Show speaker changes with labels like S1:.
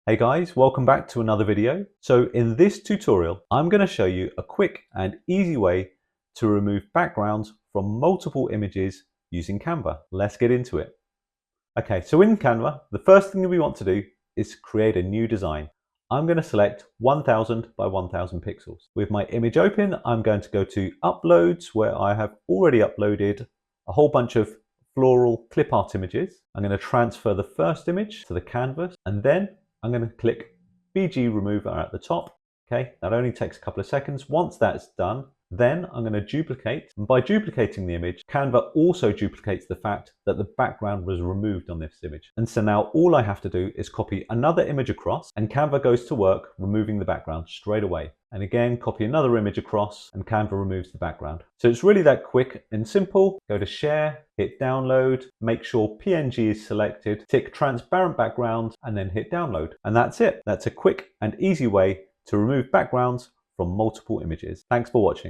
S1: Hey guys, welcome back to another video. So in this tutorial, I'm going to show you a quick and easy way to remove backgrounds from multiple images using Canva. Let's get into it. Okay, so in Canva, the first thing that we want to do is create a new design. I'm going to select 1000 by 1000 pixels. With my image open, I'm going to go to Uploads, where I have already uploaded a whole bunch of floral clip art images. I'm going to transfer the first image to the canvas, and then I'm going to click BG Remover at the top. Okay, that only takes a couple of seconds. Once that's done, then I'm going to duplicate. And by duplicating the image, Canva also duplicates the fact that the background was removed on this image. And so now all I have to do is copy another image across, and Canva goes to work removing the background straight away. And again, copy another image across, and Canva removes the background. So it's really that quick and simple. Go to Share, hit Download, make sure PNG is selected, tick Transparent Background, and then hit Download. And that's it. That's a quick and easy way to remove backgrounds from multiple images. Thanks for watching.